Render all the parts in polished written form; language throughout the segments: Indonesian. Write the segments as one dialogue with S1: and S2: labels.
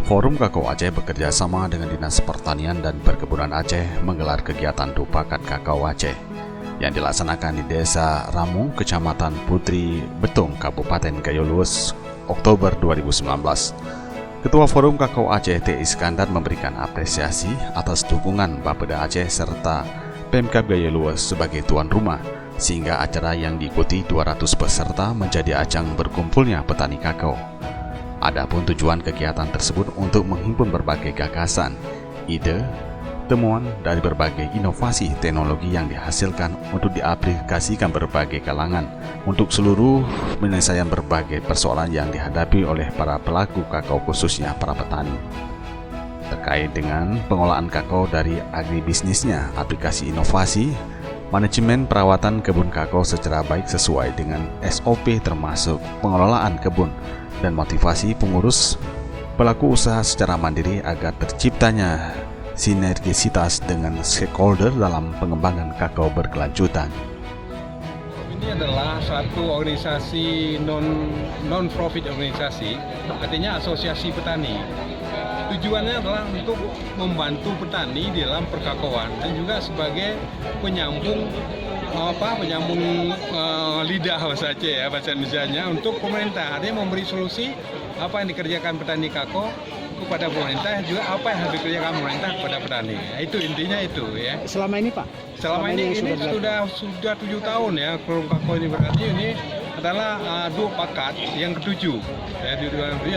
S1: Forum Kakao Aceh bekerja sama dengan Dinas Pertanian dan Perkebunan Aceh menggelar kegiatan Dupakat Kakao Aceh yang dilaksanakan di Desa Ramung, Kecamatan Putri Betung, Kabupaten Gayo Lues, Oktober 2019. Ketua Forum Kakao Aceh T. Iskandar memberikan apresiasi atas dukungan Bapeda Aceh serta Pemkab Gayo Lues sebagai tuan rumah, sehingga acara yang diikuti 200 peserta menjadi ajang berkumpulnya petani kakao. Adapun tujuan kegiatan tersebut untuk menghimpun berbagai gagasan, ide, temuan dari berbagai inovasi teknologi yang dihasilkan untuk diaplikasikan berbagai kalangan untuk seluruh penyelesaian berbagai persoalan yang dihadapi oleh para pelaku kakao, khususnya para petani. Terkait dengan pengolahan kakao dari agribisnisnya, aplikasi inovasi, manajemen perawatan kebun kakao secara baik sesuai dengan SOP termasuk pengelolaan kebun, dan motivasi pengurus pelaku usaha secara mandiri agar terciptanya sinergisitas dengan stakeholder dalam pengembangan kakao berkelanjutan.
S2: Ini adalah satu organisasi non-profit organisasi, artinya asosiasi petani. Tujuannya adalah untuk membantu petani di dalam perkakaoan dan juga sebagai penyambung lidah bahasa Aceh ya, bahasa Indonesianya untuk pemerintah. Artinya memberi solusi apa yang dikerjakan petani kakao kepada pemerintah, juga apa yang harus dikerjakan pemerintah kepada petani. Ya, itu intinya itu ya.
S3: Selama ini Pak?
S2: Selama ini sudah 7 tahun ya forum kakao ini, berarti ini adalah Dupakat yang ke-7. Ya,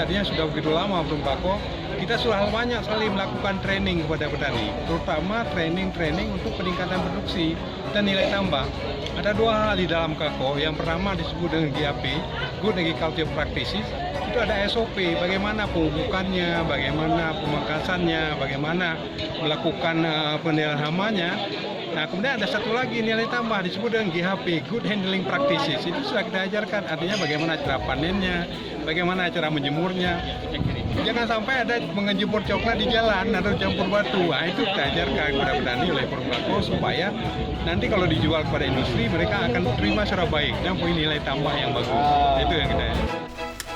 S2: artinya sudah begitu lama forum kakao. Kita sudah banyak sekali melakukan training kepada petani, terutama training untuk peningkatan produksi dan nilai tambah. Ada 2 hal di dalam kakao. Yang pertama disebut dengan GAP, Good Agriculture Practices. Itu ada SOP, bagaimana pemupukannya, bagaimana pemangkasannya, bagaimana melakukan pengendalian hamanya. Nah, kemudian ada satu lagi nilai tambah disebut dengan GHP, Good Handling Practices. Itu sudah kita ajarkan, artinya bagaimana cara panennya, bagaimana cara menjemurnya. Jangan sampai ada menjemur coklat di jalan atau campur batu. Nah, itu kita ajarkan kepada petani oleh Forum Kakao supaya nanti kalau dijual kepada industri mereka akan terima secara baik dan punya nilai tambah yang bagus. Itu yang kita ajarkan.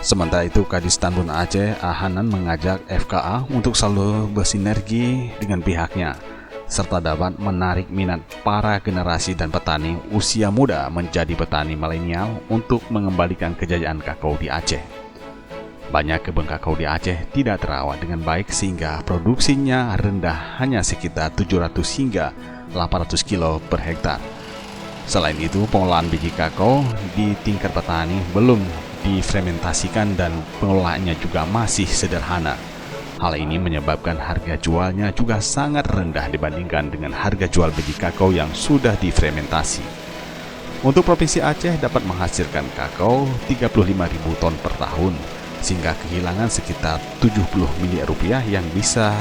S1: Sementara itu, Kadis Tanbun Aceh Ahanan mengajak FKA untuk selalu bersinergi dengan pihaknya, serta dapat menarik minat para generasi dan petani usia muda menjadi petani milenial untuk mengembalikan kejayaan kakao di Aceh. Banyak kebun kakao di Aceh tidak terawat dengan baik sehingga produksinya rendah, hanya sekitar 700 hingga 800 kilo per hektar. Selain itu, pengolahan biji kakao di tingkat petani belum difermentasikan dan pengelolaannya juga masih sederhana. Hal ini menyebabkan harga jualnya juga sangat rendah dibandingkan dengan harga jual biji kakao yang sudah difermentasi. Untuk Provinsi Aceh dapat menghasilkan kakao 35.000 ton per tahun, sehingga kehilangan sekitar 70 miliar rupiah yang bisa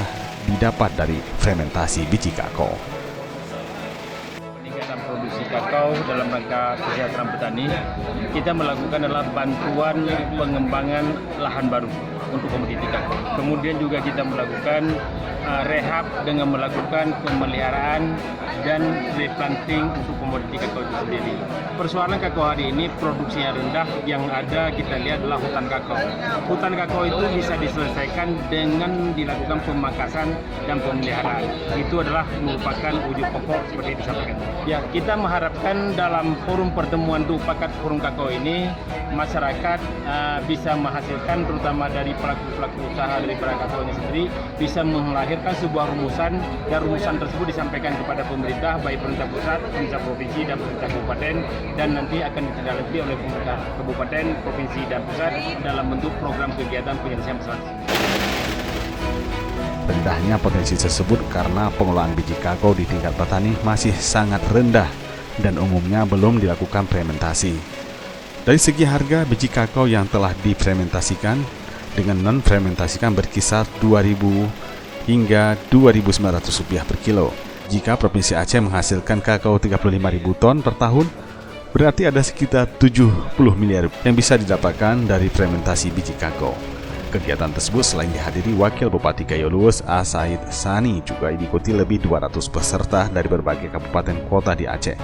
S1: didapat dari fermentasi biji kakao.
S4: Peningkatan produksi kakao dalam rangka kesejahteraan petani, kita melakukan adalah bantuan pengembangan lahan baru untuk komoditi kakao. Kemudian juga kita melakukan rehab dengan melakukan pemeliharaan dan replanting untuk komoditi kakao itu sendiri. Persoalan kakao hari ini produksinya rendah, yang ada kita lihat adalah hutan kakao. Hutan kakao itu bisa diselesaikan dengan dilakukan pemangkasan dan pemeliharaan. Itu adalah merupakan wujud pokok seperti disampaikan. Ya, kita mengharapkan dalam forum pertemuan Dupakat Forum Kakao ini masyarakat bisa menghasilkan, terutama dari pelaku-pelaku usaha dari kakao ini sendiri, bisa melahirkan sebuah rumusan, dan rumusan tersebut disampaikan kepada pemerintah, baik pemerintah pusat, pemerintah provinsi, dan pemerintah kabupaten, dan nanti akan ditindaklanjuti oleh pemerintah kabupaten, provinsi, dan pusat dalam bentuk program kegiatan penyelesaian masalah.
S1: Rendahnya potensi tersebut karena pengolahan biji kakao di tingkat petani masih sangat rendah dan umumnya belum dilakukan fermentasi. Dari segi harga, biji kakao yang telah difermentasikan dengan non-fermentasikan berkisar 2.000 hingga 2.900 rupiah per kilo. Jika Provinsi Aceh menghasilkan kakao 35.000 ton per tahun, berarti ada sekitar 70 miliar yang bisa didapatkan dari fermentasi biji kakao. Kegiatan tersebut selain dihadiri Wakil Bupati Gayo Lues A. Said Sani, juga diikuti lebih 200 peserta dari berbagai kabupaten kota di Aceh.